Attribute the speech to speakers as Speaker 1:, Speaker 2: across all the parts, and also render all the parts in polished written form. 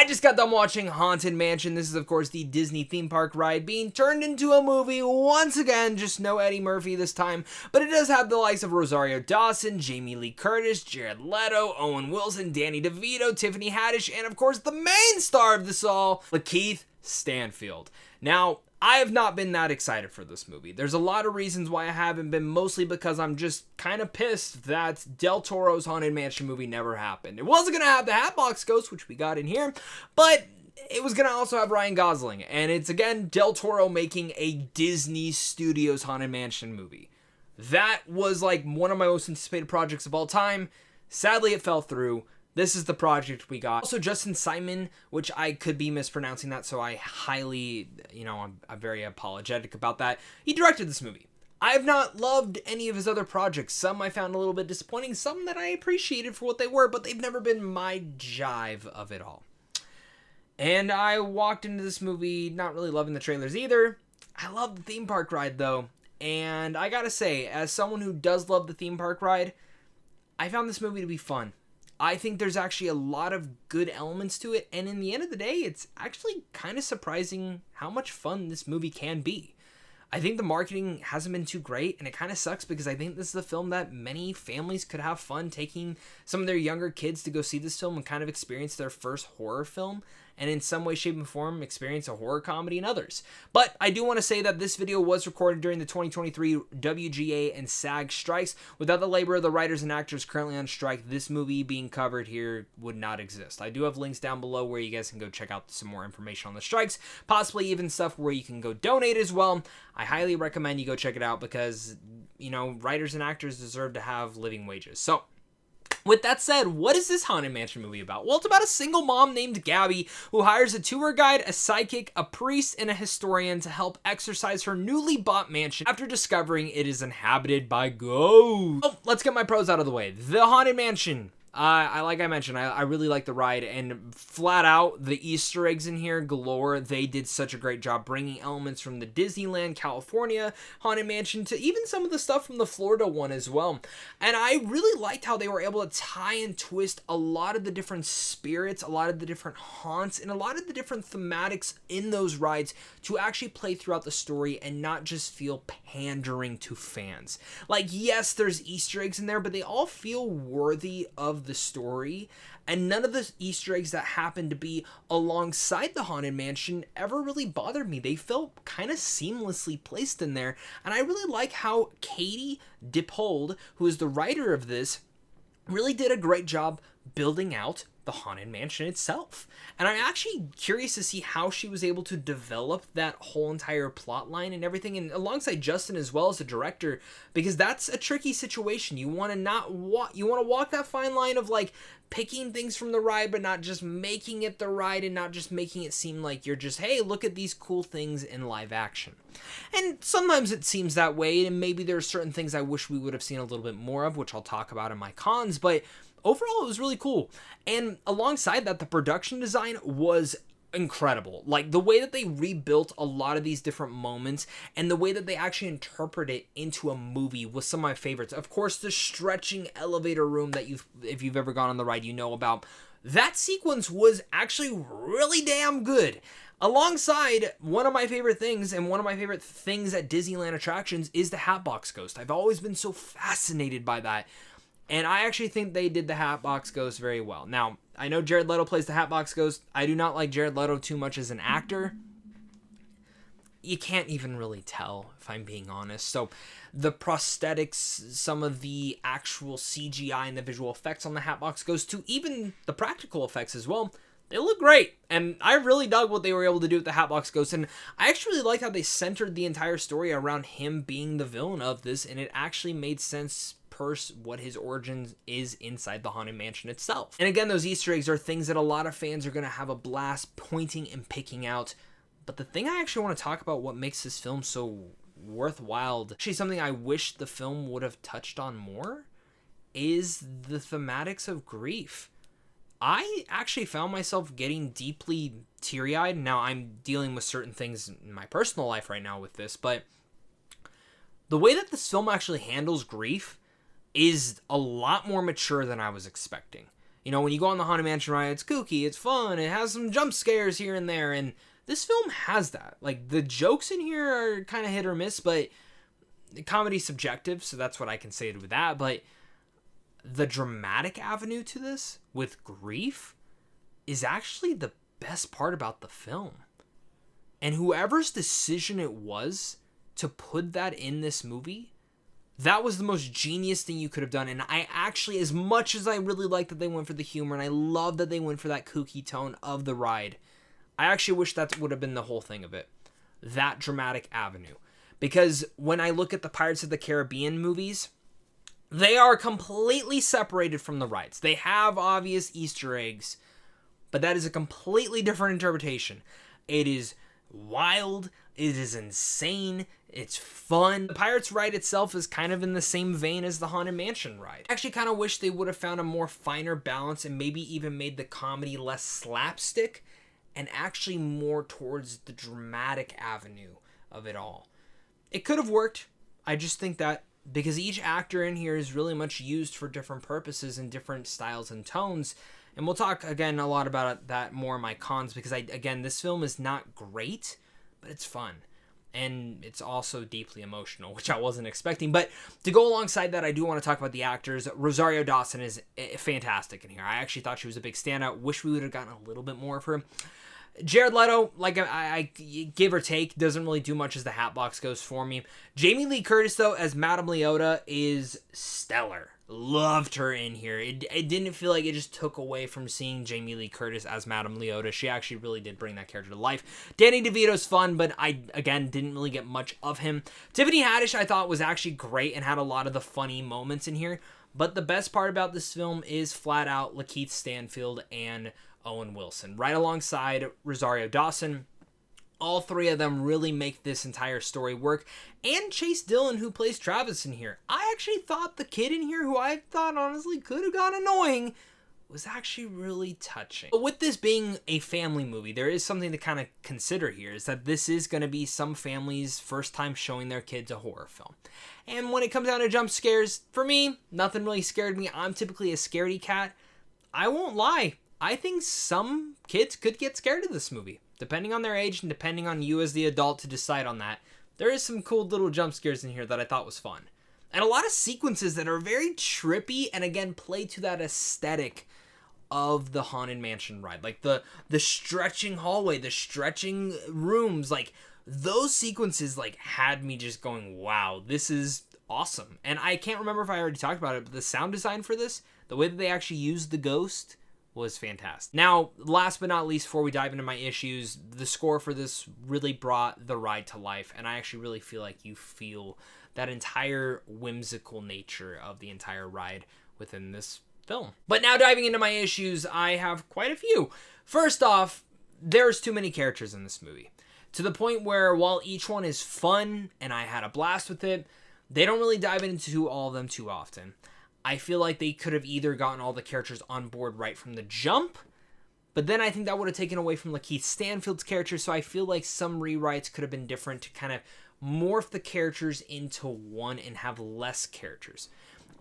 Speaker 1: I just got done watching Haunted Mansion. This is, of course, the Disney theme park ride being turned into a movie once again. Just no Eddie Murphy this time, but it does have the likes of Rosario Dawson, Jamie Lee Curtis, Jared Leto, Owen Wilson, Danny DeVito, Tiffany Haddish, and of course the main star of this all, Lakeith Stanfield. Now, I have not been that excited for this movie. There's a lot of reasons why I haven't been, mostly because I'm just kind of pissed that Del Toro's Haunted Mansion movie never happened. It wasn't going to have the Hatbox Ghost, which we got in here, but it was going to also have Ryan Gosling. And it's, again, Del Toro making a Disney Studios Haunted Mansion movie. That was like one of my most anticipated projects of all time. Sadly, it fell through. This is the project we got. Also, Justin Simon, which I could be mispronouncing that, so I highly, I'm very apologetic about that. He directed this movie. I have not loved any of his other projects. Some I found a little bit disappointing, some that I appreciated for what they were, but they've never been my jive of it all. And I walked into this movie not really loving the trailers either. I love the theme park ride, though. And I gotta say, as someone who does love the theme park ride, I found this movie to be fun. I think there's actually a lot of good elements to it, and in the end of the day, it's actually kind of surprising how much fun this movie can be. I think the marketing hasn't been too great, and it kind of sucks because I think this is a film that many families could have fun taking some of their younger kids to go see this film and kind of experience their first horror film, and in some way, shape, and form, experience a horror comedy in others. But I do want to say that this video was recorded during the 2023 WGA and SAG strikes. Without the labor of the writers and actors currently on strike, this movie being covered here would not exist. I do have links down below where you guys can go check out some more information on the strikes, possibly even stuff where you can go donate as well. I highly recommend you go check it out because, writers and actors deserve to have living wages. So, with that said, what is this Haunted Mansion movie about? Well, it's about a single mom named Gabby who hires a tour guide, a psychic, a priest, and a historian to help exorcise her newly bought mansion after discovering it is inhabited by ghosts. Oh, let's get my pros out of the way. The Haunted Mansion. Like I mentioned, I really like the ride, and flat out, the Easter eggs in here galore. They did such a great job bringing elements from the Disneyland, California Haunted Mansion to even some of the stuff from the Florida one as well. And I really liked how they were able to tie and twist a lot of the different spirits, a lot of the different haunts, and a lot of the different thematics in those rides to actually play throughout the story and not just feel pandering to fans. Like, yes, there's Easter eggs in there, but they all feel worthy of the story, and none of the Easter eggs that happened to be alongside the Haunted Mansion ever really bothered me. They felt kind of seamlessly placed in there, and I really like how Katie Dippold, who is the writer of this, really did a great job building out the Haunted Mansion itself. And I'm actually curious to see how she was able to develop that whole entire plot line and everything, and alongside Justin as well as the director, because that's a tricky situation. You want to walk that fine line of like picking things from the ride, but not just making it the ride and not just making it seem like you're just, hey, look at these cool things in live action. And sometimes it seems that way, and maybe there are certain things I wish we would have seen a little bit more of, which I'll talk about in my cons, but overall, it was really cool. And alongside that, the production design was incredible. Like, the way that they rebuilt a lot of these different moments and the way that they actually interpret it into a movie was some of my favorites. Of course, the stretching elevator room that if you've ever gone on the ride, you know about. That sequence was actually really damn good. Alongside, one of my favorite things, and one of my favorite things at Disneyland attractions is the Hatbox Ghost. I've always been so fascinated by that. And I actually think they did the Hatbox Ghost very well. Now, I know Jared Leto plays the Hatbox Ghost. I do not like Jared Leto too much as an actor. You can't even really tell, if I'm being honest. So, the prosthetics, some of the actual CGI and the visual effects on the Hatbox Ghost, to even the practical effects as well, they look great. And I really dug what they were able to do with the Hatbox Ghost. And I actually like how they centered the entire story around him being the villain of this. And it actually made sense per what his origins is inside the Haunted Mansion itself. And again, those Easter eggs are things that a lot of fans are going to have a blast pointing and picking out. But the thing I actually want to talk about, what makes this film so worthwhile, actually something I wish the film would have touched on more, is the thematics of grief. I actually found myself getting deeply teary-eyed. Now, I'm dealing with certain things in my personal life right now with this, but the way that this film actually handles grief is a lot more mature than I was expecting. You know, when you go on the Haunted Mansion ride, it's kooky, it's fun, it has some jump scares here and there, and this film has that. Like, the jokes in here are kind of hit or miss, but the comedy's subjective, so that's what I can say with that. But the dramatic avenue to this, with grief, is actually the best part about the film. And whoever's decision it was to put that in this movie, that was the most genius thing you could have done. And I actually, as much as I really like that they went for the humor, and I love that they went for that kooky tone of the ride, I actually wish that would have been the whole thing of it. That dramatic avenue. Because when I look at the Pirates of the Caribbean movies, they are completely separated from the rides. They have obvious Easter eggs, but that is a completely different interpretation. It is wild, it is insane, it's fun. The Pirates ride itself is kind of in the same vein as the Haunted Mansion ride. I actually kind of wish they would have found a more finer balance and maybe even made the comedy less slapstick and actually more towards the dramatic avenue of it all. It could have worked. I just think that because each actor in here is really much used for different purposes and different styles and tones. And we'll talk, again, a lot about that more in my cons, because, this film is not great, but it's fun. And it's also deeply emotional, which I wasn't expecting. But to go alongside that, I do want to talk about the actors. Rosario Dawson is fantastic in here. I actually thought she was a big standout. Wish we would have gotten a little bit more of her. Jared Leto, like I give or take, doesn't really do much as the Hatbox goes for me. Jamie Lee Curtis, though, as Madame Leota is stellar. Loved her in here. It didn't feel like it just took away from seeing Jamie Lee Curtis as Madame Leota. She actually really did bring that character to life. Danny DeVito's fun, but I, again, didn't really get much of him. Tiffany Haddish, I thought, was actually great and had a lot of the funny moments in here. But the best part about this film is flat out Lakeith Stanfield and Owen Wilson, right alongside Rosario Dawson. All three of them really make this entire story work. And Chase Dillon, who plays Travis in here. I actually thought the kid in here, who I thought honestly could have gone annoying, was actually really touching. But with this being a family movie, there is something to kind of consider here, is that this is going to be some families' first time showing their kids a horror film. And when it comes down to jump scares, for me, nothing really scared me. I'm typically a scaredy cat. I won't lie. I think some kids could get scared of this movie, depending on their age and depending on you as the adult to decide on that. There is some cool little jump scares in here that I thought was fun. And a lot of sequences that are very trippy and, again, play to that aesthetic of the Haunted Mansion ride. Like the stretching hallway, the stretching rooms, like those sequences like had me just going, wow, this is awesome. And I can't remember if I already talked about it, but the sound design for this, the way that they actually used the ghost, was fantastic. Now, last but not least, before we dive into my issues, the score for this really brought the ride to life, and I actually really feel like you feel that entire whimsical nature of the entire ride within this film. But now diving into my issues, I have quite a few. First off, there's too many characters in this movie, to the point where while each one is fun and I had a blast with it, they don't really dive into all of them too often. I feel like they could have either gotten all the characters on board right from the jump, but then I think that would have taken away from Lakeith Stanfield's character, so I feel like some rewrites could have been different to kind of morph the characters into one and have less characters.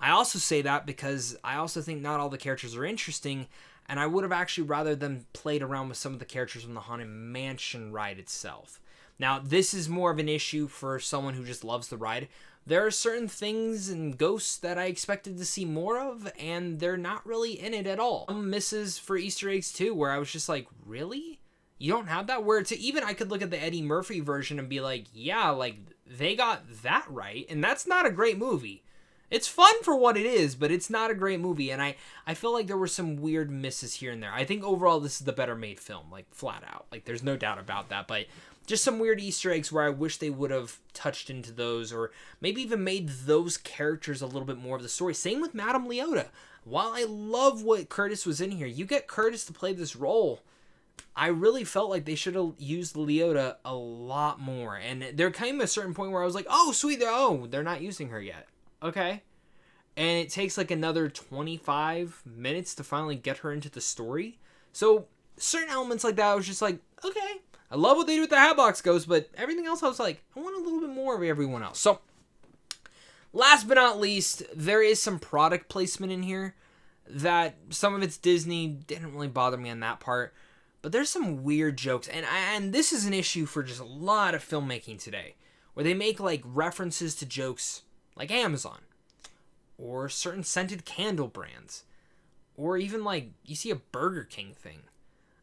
Speaker 1: I also say that because I also think not all the characters are interesting, and I would have actually rather them played around with some of the characters on the Haunted Mansion ride itself. Now, this is more of an issue for someone who just loves the ride. There are certain things and ghosts that I expected to see more of, and they're not really in it at all. Some misses for Easter eggs too, where I was just like, really? You don't have that? Where even I could look at the Eddie Murphy version and be like, yeah, like they got that right, and that's not a great movie. It's fun for what it is, but it's not a great movie, and I feel like there were some weird misses here and there. I think overall this is the better made film, like flat out. Like there's no doubt about that, but just some weird Easter eggs where I wish they would have touched into those, or maybe even made those characters a little bit more of the story. Same with Madame Leota. While I love what Curtis was in here, you get Curtis to play this role. I really felt like they should have used Leota a lot more. And there came a certain point where I was like, oh, sweet, they're not using her yet. Okay. And it takes like another 25 minutes to finally get her into the story. So certain elements like that, I was just like, okay. I love what they do with the Hatbox Ghost, but everything else I was like, I want a little bit more of everyone else. So, last but not least, there is some product placement in here that some of it's Disney, didn't really bother me on that part. But there's some weird jokes, and this is an issue for just a lot of filmmaking today, where they make like references to jokes like Amazon, or certain scented candle brands, or even like you see a Burger King thing.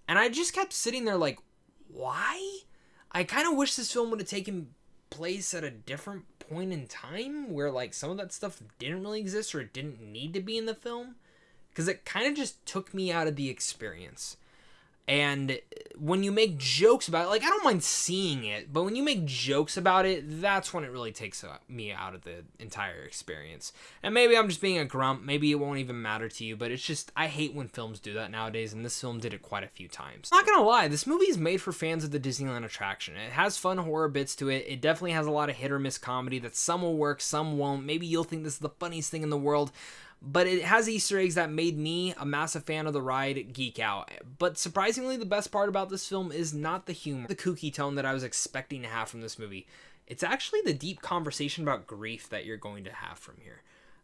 Speaker 1: And I just kept sitting there like, why? I kind of wish this film would have taken place at a different point in time where like some of that stuff didn't really exist or it didn't need to be in the film, because it kind of just took me out of the experience. And when you make jokes about it, like, I don't mind seeing it, but when you make jokes about it, that's when it really takes me out of the entire experience. And maybe I'm just being a grump, maybe it won't even matter to you, but it's just, I hate when films do that nowadays, and this film did it quite a few times. Not gonna lie, this movie is made for fans of the Disneyland attraction. It has fun horror bits to it, it definitely has a lot of hit or miss comedy that some will work, some won't. Maybe you'll think this is the funniest thing in the world, but it has Easter eggs that made me, a massive fan of the ride, geek out. But surprisingly, the best part about this film is not the humor, the kooky tone that I was expecting to have from this movie. It's actually the deep conversation about grief that you're going to have from here.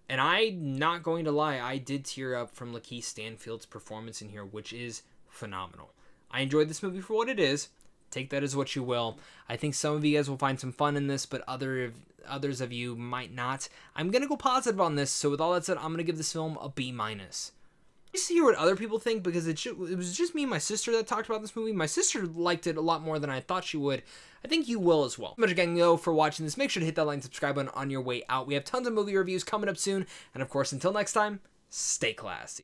Speaker 1: And I'm not going to lie, I did tear up from Lakeith Stanfield's performance in here, which is phenomenal. I enjoyed this movie for what it is. Take that as what you will. I think some of you guys will find some fun in this, but others of you might not. I'm going to go positive on this, so with all that said, I'm going to give this film a B-. Just to hear what other people think, because it was just me and my sister that talked about this movie. My sister liked it a lot more than I thought she would. I think you will as well. Thank you much again, though, for watching this. Make sure to hit that like and subscribe button on your way out. We have tons of movie reviews coming up soon, and of course, until next time, stay classy.